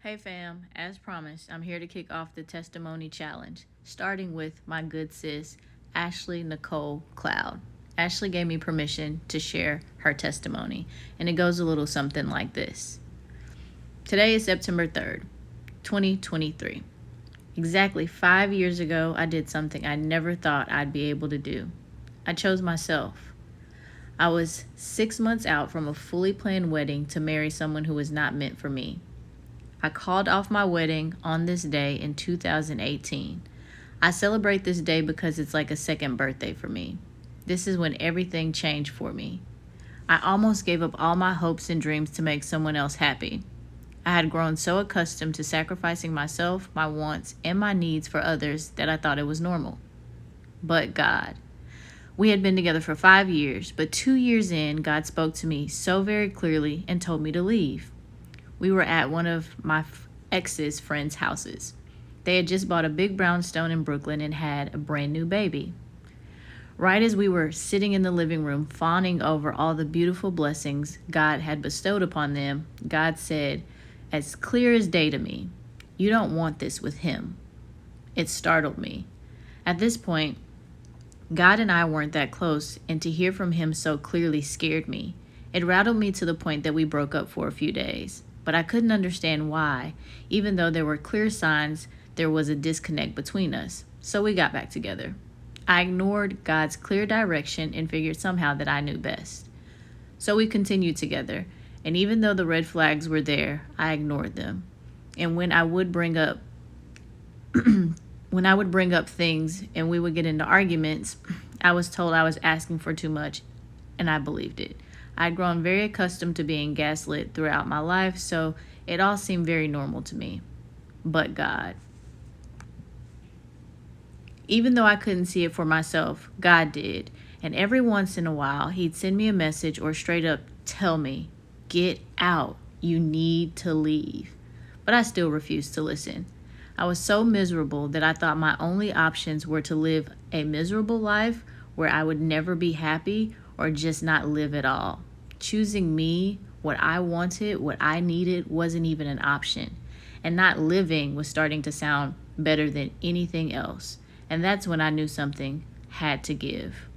Hey fam, as promised, I'm here to kick off the testimony challenge, starting with my good sis, Ashley Nicole Cloud. Ashley gave me permission to share her testimony, and it goes a little something like this. Today is September 3rd, 2023. Exactly 5 years ago, I did something I never thought I'd be able to do. I chose myself. I was 6 months out from a fully planned wedding to marry someone who was not meant for me. I called off my wedding on this day in 2018. I celebrate this day because it's like a second birthday for me. This is when everything changed for me. I almost gave up all my hopes and dreams to make someone else happy. I had grown so accustomed to sacrificing myself, my wants, and my needs for others that I thought it was normal. But God. We had been together for 5 years, but 2 years in, God spoke to me so very clearly and told me to leave. We were at one of my ex's friends' houses. They had just bought a big brownstone in Brooklyn and had a brand new baby. Right as we were sitting in the living room, fawning over all the beautiful blessings God had bestowed upon them, God said, as clear as day to me, "You don't want this with him." It startled me. At this point, God and I weren't that close, and to hear from him so clearly scared me. It rattled me to the point that we broke up for a few days. But I couldn't understand why, even though there were clear signs there was a disconnect between us. So we got back together. I ignored God's clear direction and figured somehow that I knew best. So we continued together, and even though the red flags were there, I ignored them. And when I would bring up things and we would get into arguments, I was told I was asking for too much, and I believed it. I'd grown very accustomed to being gaslit throughout my life, so it all seemed very normal to me. But God. Even though I couldn't see it for myself, God did. And every once in a while, he'd send me a message or straight up tell me, "Get out. You need to leave." But I still refused to listen. I was so miserable that I thought my only options were to live a miserable life where I would never be happy or just not live at all. Choosing me, what I wanted, what I needed wasn't even an option. And not living was starting to sound better than anything else. And that's when I knew something had to give.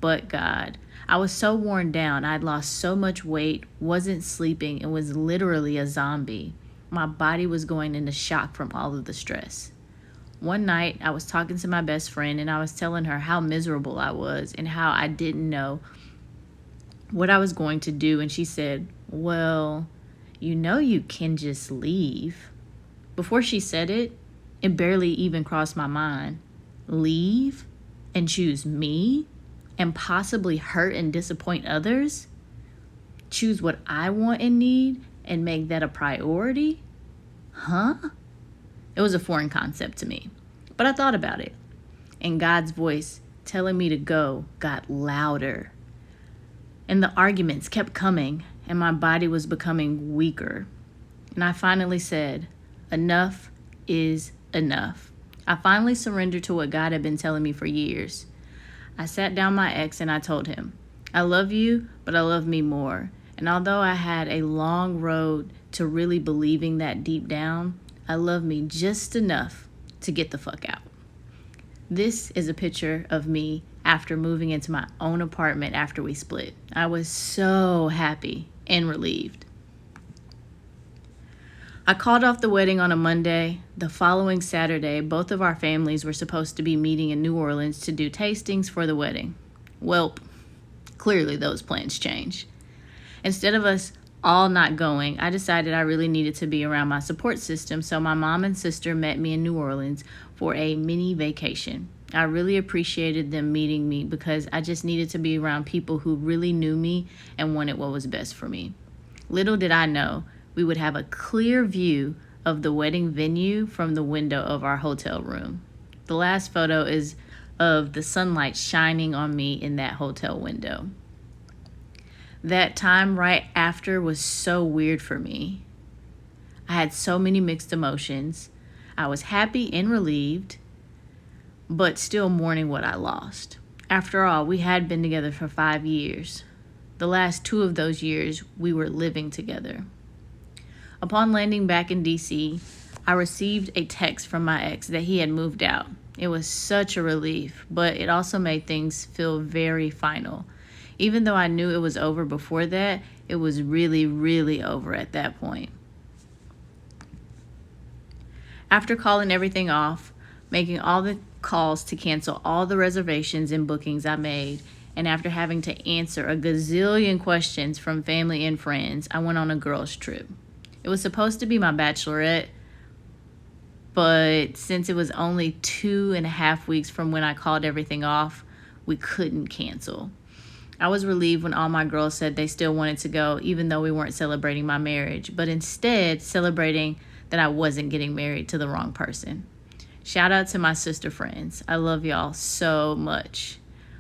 But God, I was so worn down. I'd lost so much weight, wasn't sleeping, and was literally a zombie. My body was going into shock from all of the stress. One night, I was talking to my best friend and I was telling her how miserable I was and how I didn't know what I was going to do. And she said, "Well, you can just leave." Before she said it, it barely even crossed my mind. Leave and choose me and possibly hurt and disappoint others? Choose what I want and need and make that a priority? Huh? It was a foreign concept to me, but I thought about it. And God's voice telling me to go got louder. And the arguments kept coming, and my body was becoming weaker. And I finally said, enough is enough. I finally surrendered to what God had been telling me for years. I sat down my ex and I told him, "I love you, but I love me more." And although I had a long road to really believing that deep down, I love me just enough to get the fuck out. This is a picture of me after moving into my own apartment after we split. I was so happy and relieved. I called off the wedding on a Monday. The following Saturday, both of our families were supposed to be meeting in New Orleans to do tastings for the wedding. Welp, clearly those plans changed. Instead of us all not going, I decided I really needed to be around my support system, so my mom and sister met me in New Orleans for a mini vacation. I really appreciated them meeting me because I just needed to be around people who really knew me and wanted what was best for me. Little did I know, we would have a clear view of the wedding venue from the window of our hotel room. The last photo is of the sunlight shining on me in that hotel window. That time right after was so weird for me. I had so many mixed emotions. I was happy and relieved, but still mourning what I lost. After all, we had been together for 5 years. The last 2 of those years, we were living together. Upon landing back in DC, I received a text from my ex that he had moved out. It was such a relief, but it also made things feel very final. Even though I knew it was over before that, it was really, really over at that point. After calling everything off, making all the calls to cancel all the reservations and bookings I made, and after having to answer a gazillion questions from family and friends, I went on a girls' trip. It was supposed to be my bachelorette, but since it was only 2.5 weeks from when I called everything off, we couldn't cancel. I was relieved when all my girls said they still wanted to go, even though we weren't celebrating my marriage, but instead celebrating that I wasn't getting married to the wrong person. Shout out to my sister friends. I love y'all so much.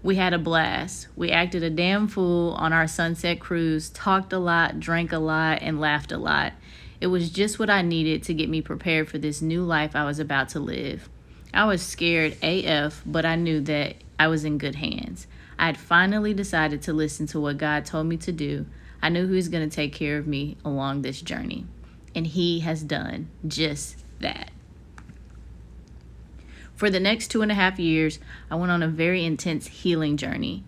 We had a blast. We acted a damn fool on our sunset cruise, talked a lot, drank a lot, and laughed a lot. It was just what I needed to get me prepared for this new life I was about to live. I was scared AF, but I knew that I was in good hands. I had finally decided to listen to what God told me to do. I knew He was going to take care of me along this journey. And He has done just that. For the next 2.5 years, I went on a very intense healing journey.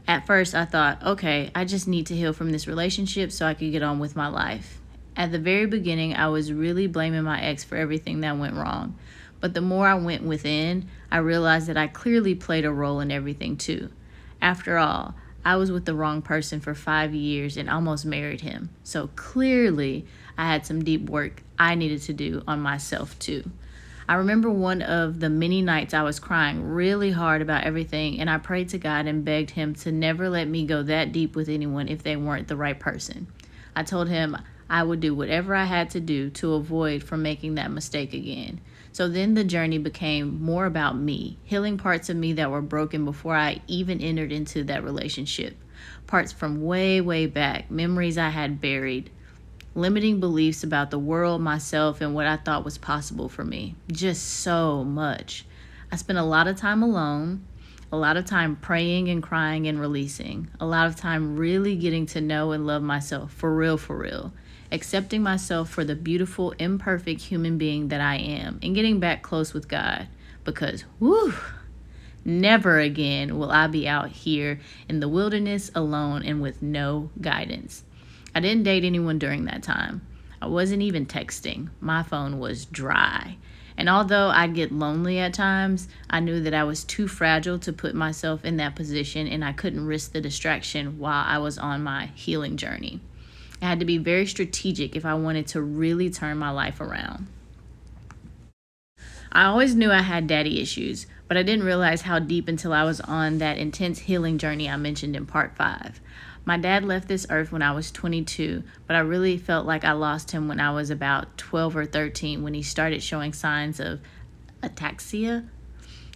At first, I thought, okay, I just need to heal from this relationship so I could get on with my life. At the very beginning, I was really blaming my ex for everything that went wrong. But the more I went within, I realized that I clearly played a role in everything too. After all, I was with the wrong person for 5 years and almost married him. So clearly, I had some deep work I needed to do on myself too. I remember one of the many nights I was crying really hard about everything, and I prayed to God and begged Him to never let me go that deep with anyone if they weren't the right person. I told Him I would do whatever I had to do to avoid from making that mistake again. So then the journey became more about me, healing parts of me that were broken before I even entered into that relationship. Parts from way, way back, memories I had buried, limiting beliefs about the world, myself, and what I thought was possible for me. Just so much. I spent a lot of time alone, a lot of time praying and crying and releasing, a lot of time really getting to know and love myself for real, accepting myself for the beautiful, imperfect human being that I am, and getting back close with God. Because, never again will I be out here in the wilderness alone and with no guidance. I didn't date anyone during that time. I wasn't even texting. My phone was dry. And although I'd get lonely at times, I knew that I was too fragile to put myself in that position, and I couldn't risk the distraction while I was on my healing journey. I had to be very strategic if I wanted to really turn my life around. I always knew I had daddy issues, but I didn't realize how deep until I was on that intense healing journey I mentioned in part 5. My dad left this earth when I was 22, but I really felt like I lost him when I was about 12 or 13 when he started showing signs of ataxia.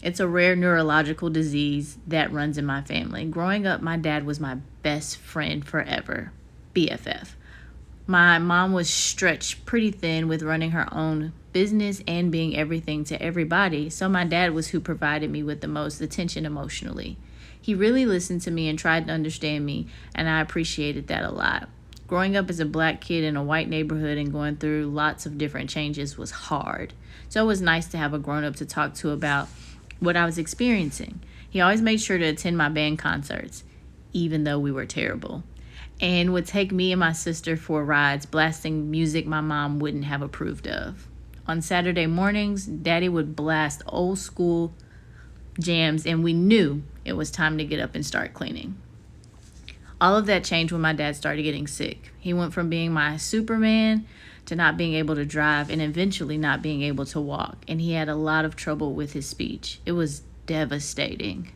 It's a rare neurological disease that runs in my family. Growing up, my dad was my best friend forever, BFF. My mom was stretched pretty thin with running her own business and being everything to everybody, so my dad was who provided me with the most attention emotionally. He really listened to me and tried to understand me, and I appreciated that a lot. Growing up as a black kid in a white neighborhood and going through lots of different changes was hard. So it was nice to have a grown-up to talk to about what I was experiencing. He always made sure to attend my band concerts, even though we were terrible, and would take me and my sister for rides, blasting music my mom wouldn't have approved of. On Saturday mornings, Daddy would blast old school jams, and we knew it was time to get up and start cleaning. All of that changed when my dad started getting sick. He went from being my Superman to not being able to drive and eventually not being able to walk, and he had a lot of trouble with his speech. It was devastating.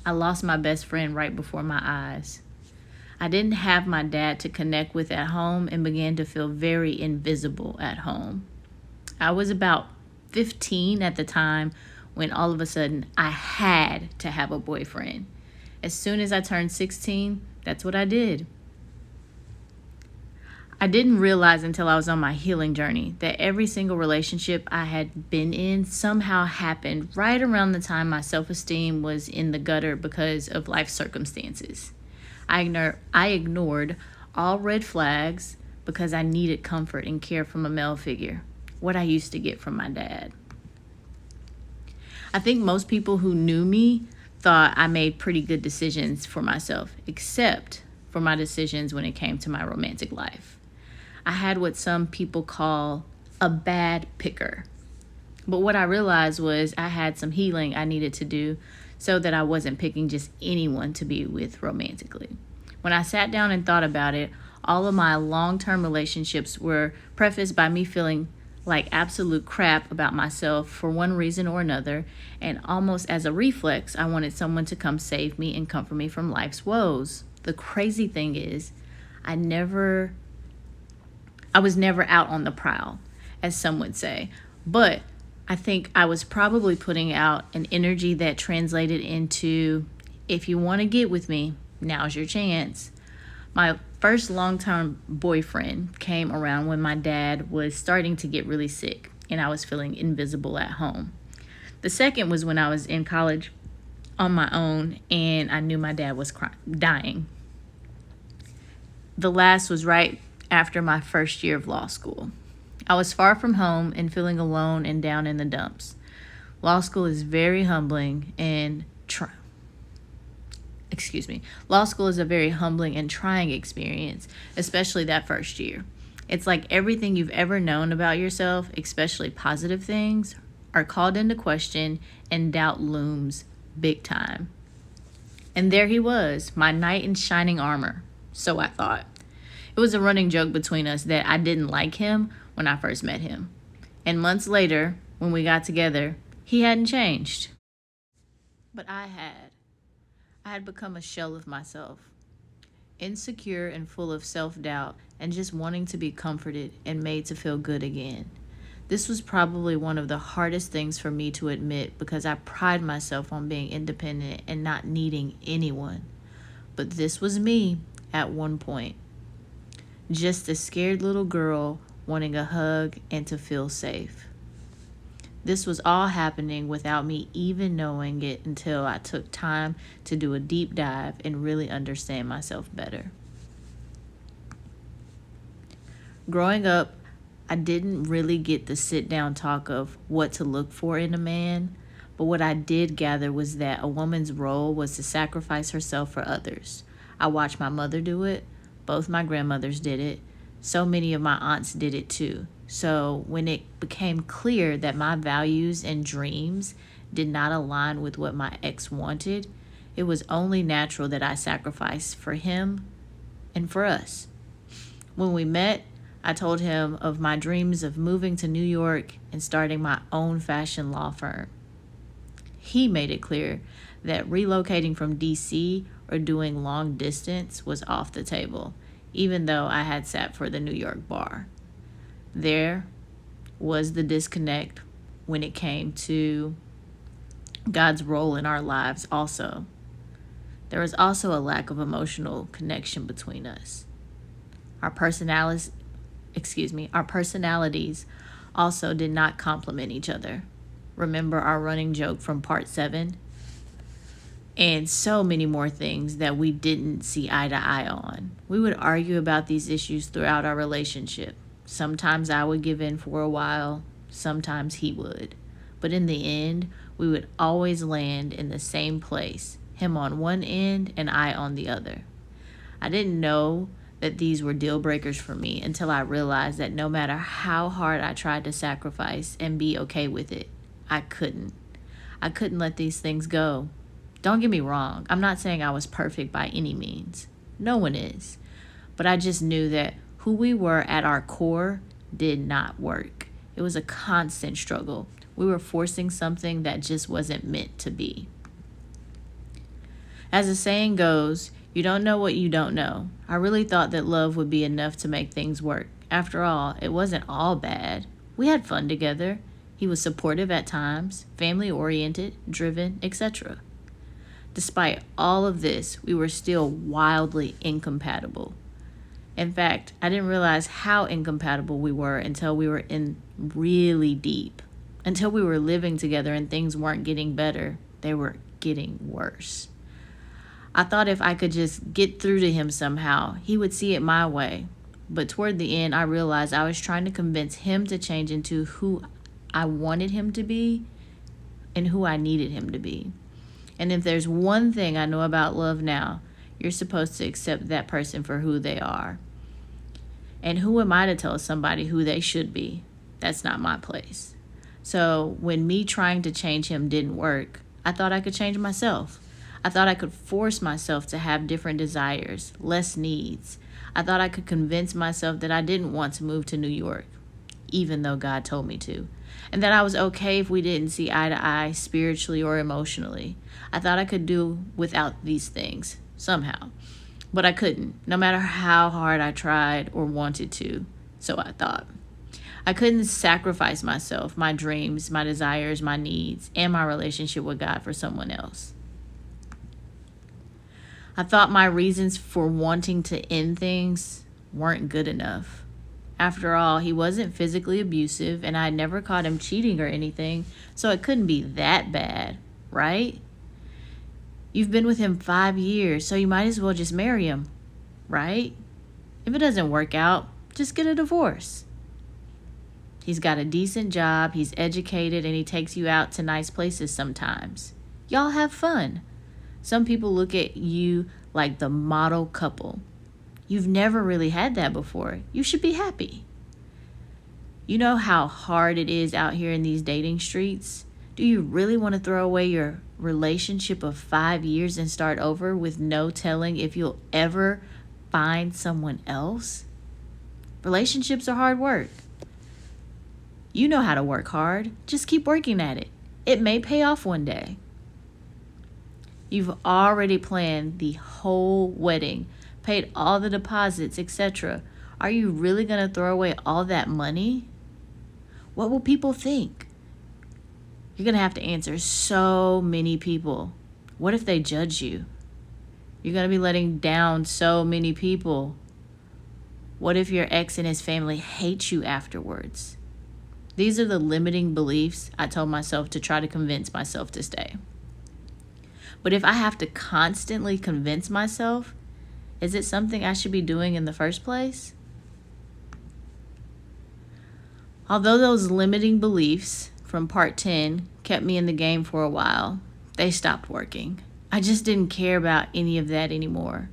I lost my best friend right before my eyes. I didn't have my dad to connect with at home and began to feel very invisible at home. I was about 15 at the time when all of a sudden I had to have a boyfriend. As soon as I turned 16, that's what I did. I didn't realize until I was on my healing journey that every single relationship I had been in somehow happened right around the time my self-esteem was in the gutter because of life circumstances. I ignored all red flags, because I needed comfort and care from a male figure, what I used to get from my dad. I think most people who knew me thought I made pretty good decisions for myself, except for my decisions when it came to my romantic life. I had what some people call a bad picker. But what I realized was I had some healing I needed to do so that I wasn't picking just anyone to be with romantically. When I sat down and thought about it, all of my long-term relationships were prefaced by me feeling like absolute crap about myself for one reason or another, and almost as a reflex, I wanted someone to come save me and comfort me from life's woes. The crazy thing is, I was never out on the prowl, as some would say, but I think I was probably putting out an energy that translated into, if you want to get with me, now's your chance. My first long-term boyfriend came around when my dad was starting to get really sick and I was feeling invisible at home. The second was when I was in college on my own and I knew my dad was dying. The last was right after my first year of law school. I was far from home and feeling alone and down in the dumps. Law school is very humbling and Law school is a very humbling and trying experience, especially that first year. It's like everything you've ever known about yourself, especially positive things, are called into question and doubt looms big time. And there he was, my knight in shining armor, so I thought. It was a running joke between us that I didn't like him when I first met him. And months later, when we got together, he hadn't changed. But I had. I had become a shell of myself, insecure and full of self-doubt and just wanting to be comforted and made to feel good again. This was probably one of the hardest things for me to admit because I pride myself on being independent and not needing anyone. But this was me at one point. Just a scared little girl wanting a hug and to feel safe. This was all happening without me even knowing it until I took time to do a deep dive and really understand myself better. Growing up, I didn't really get the sit-down talk of what to look for in a man, but what I did gather was that a woman's role was to sacrifice herself for others. I watched my mother do it. Both my grandmothers did it. So many of my aunts did it too. So when it became clear that my values and dreams did not align with what my ex wanted, it was only natural that I sacrificed for him and for us. When we met, I told him of my dreams of moving to New York and starting my own fashion law firm. He made it clear that relocating from DC or doing long distance was off the table, even though I had sat for the New York bar. There was the disconnect when it came to God's role in our lives also. There was also a lack of emotional connection between us. Our personalities also did not complement each other. Remember our running joke from part 7? And so many more things that we didn't see eye to eye on. We would argue about these issues throughout our relationship. Sometimes I would give in for a while, sometimes he would. But in the end, we would always land in the same place, him on one end and I on the other. I didn't know that these were deal breakers for me until I realized that no matter how hard I tried to sacrifice and be okay with it, I couldn't. I couldn't let these things go. Don't get me wrong, I'm not saying I was perfect by any means. No one is. But I just knew that who we were at our core did not work. It was a constant struggle. We were forcing something that just wasn't meant to be. As the saying goes, you don't know what you don't know. I really thought that love would be enough to make things work. After all, it wasn't all bad. We had fun together. He was supportive at times, family-oriented, driven, etc. Despite all of this, we were still wildly incompatible. In fact, I didn't realize how incompatible we were until we were in really deep. Until we were living together and things weren't getting better, they were getting worse. I thought if I could just get through to him somehow, he would see it my way. But toward the end, I realized I was trying to convince him to change into who I wanted him to be and who I needed him to be. And if there's one thing I know about love now, you're supposed to accept that person for who they are. And who am I to tell somebody who they should be? That's not my place. So when me trying to change him didn't work, I thought I could change myself. I thought I could force myself to have different desires, less needs. I thought I could convince myself that I didn't want to move to New York, even though God told me to. And that I was okay if we didn't see eye to eye spiritually or emotionally. I thought I could do without these things, somehow. But I couldn't, no matter how hard I tried or wanted to, so I thought. I couldn't sacrifice myself, my dreams, my desires, my needs, and my relationship with God for someone else. I thought my reasons for wanting to end things weren't good enough. After all, he wasn't physically abusive, and I had never caught him cheating or anything, so it couldn't be that bad, right? You've been with him 5 years, so you might as well just marry him, right? If it doesn't work out, just get a divorce. He's got a decent job, he's educated, and he takes you out to nice places sometimes. Y'all have fun. Some people look at you like the model couple. You've never really had that before. You should be happy. You know how hard it is out here in these dating streets? Do you really want to throw away your relationship of 5 years and start over with no telling if you'll ever find someone else? Relationships are hard work. You know how to work hard. Just keep working at it. It may pay off one day. You've already planned the whole wedding, paid all the deposits, etc. Are you really going to throw away all that money? What will people think? You're going to have to answer so many people. What if they judge you? You're going to be letting down so many people. What if your ex and his family hate you afterwards? These are the limiting beliefs I told myself to try to convince myself to stay. But if I have to constantly convince myself, is it something I should be doing in the first place? Although those limiting beliefs from part 10 kept me in the game for a while, they stopped working. I just didn't care about any of that anymore.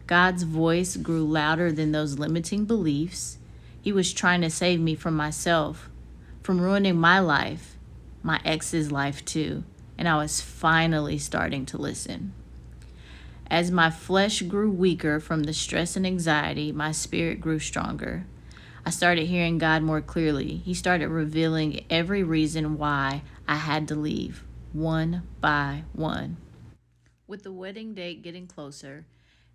God's voice grew louder than those limiting beliefs. He was trying to save me from myself, from ruining my life, my ex's life too. And I was finally starting to listen. As my flesh grew weaker from the stress and anxiety, my spirit grew stronger. I started hearing God more clearly. He started revealing every reason why I had to leave, one by one. With the wedding date getting closer,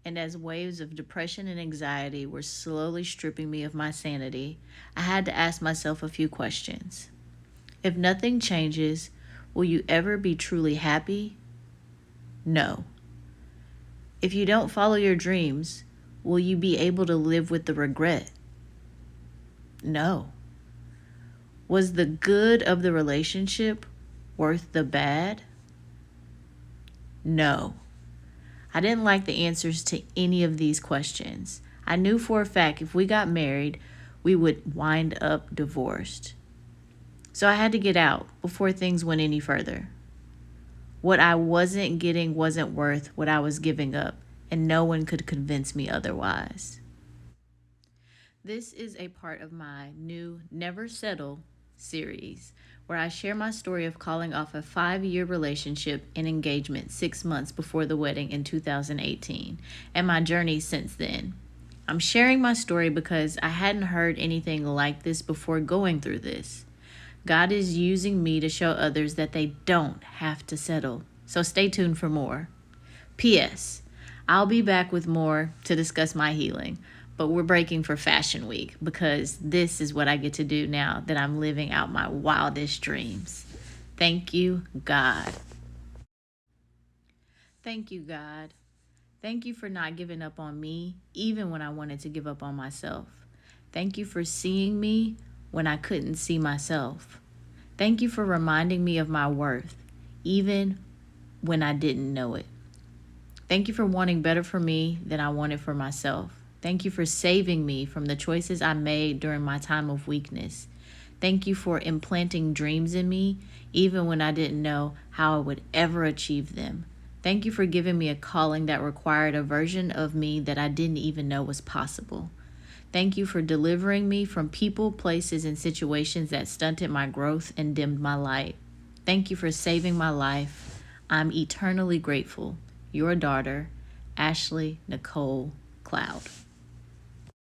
and as waves of depression and anxiety were slowly stripping me of my sanity, I had to ask myself a few questions. If nothing changes, will you ever be truly happy? No. If you don't follow your dreams, will you be able to live with the regret? No. Was the good of the relationship worth the bad? No. I didn't like the answers to any of these questions. I knew for a fact if we got married, we would wind up divorced. So I had to get out before things went any further. What I wasn't getting wasn't worth what I was giving up, and no one could convince me otherwise. This is a part of my new Never Settle series, where I share my story of calling off a 5-year relationship and engagement 6 months before the wedding in 2018, and my journey since then. I'm sharing my story because I hadn't heard anything like this before going through this. God is using me to show others that they don't have to settle. So stay tuned for more. P.S. I'll be back with more to discuss my healing, but we're breaking for Fashion Week because this is what I get to do now that I'm living out my wildest dreams. Thank you, God. Thank you, God. Thank you for not giving up on me, even when I wanted to give up on myself. Thank you for seeing me when I couldn't see myself. Thank you for reminding me of my worth, even when I didn't know it. Thank you for wanting better for me than I wanted for myself. Thank you for saving me from the choices I made during my time of weakness. Thank you for implanting dreams in me, even when I didn't know how I would ever achieve them. Thank you for giving me a calling that required a version of me that I didn't even know was possible. Thank you for delivering me from people, places, and situations that stunted my growth and dimmed my light. Thank you for saving my life. I'm eternally grateful. Your daughter, Ashley Nicole Cloud.